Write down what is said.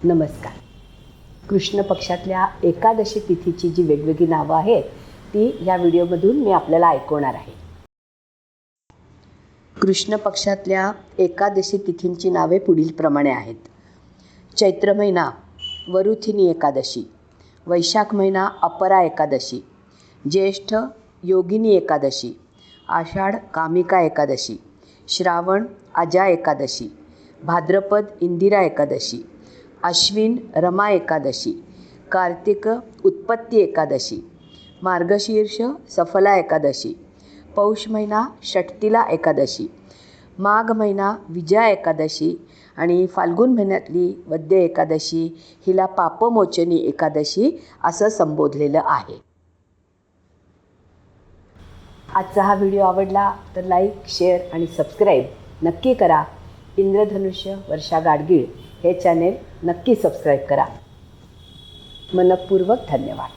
नमस्कार. कृष्ण पक्षातल्या एकादशी तिथीची जी वेगवेगळी नावं आहेत ती या व्हिडिओमधून मी आपल्याला ऐकवणार आहे. कृष्ण पक्षातल्या एकादशी तिथींची नावे पुढीलप्रमाणे आहेत. चैत्र महिना वरुथिनी एकादशी, वैशाख महिना अपरा एकादशी, ज्येष्ठ योगिनी एकादशी, आषाढ कामिका एकादशी, श्रावण अजा एकादशी, भाद्रपद इंदिरा एकादशी, अश्विन रमा एकादशी, कार्तिक उत्पत्ती एकादशी, मार्गशीर्ष सफला एकादशी, पौष महिना षटतिला एकादशी, माघ महिना विजया एकादशी आणि फाल्गुन महिन्यातली वद्य एकादशी हिला पापमोचनी एकादशी असं संबोधलेलं आहे. आजचा हा व्हिडिओ आवडला तर लाईक, शेअर आणि सबस्क्राईब नक्की करा. इंद्रधनुष्य वर्षा गाडगीळ हे चॅनेल नक्की सबस्क्राईब करा. मनःपूर्वक धन्यवाद.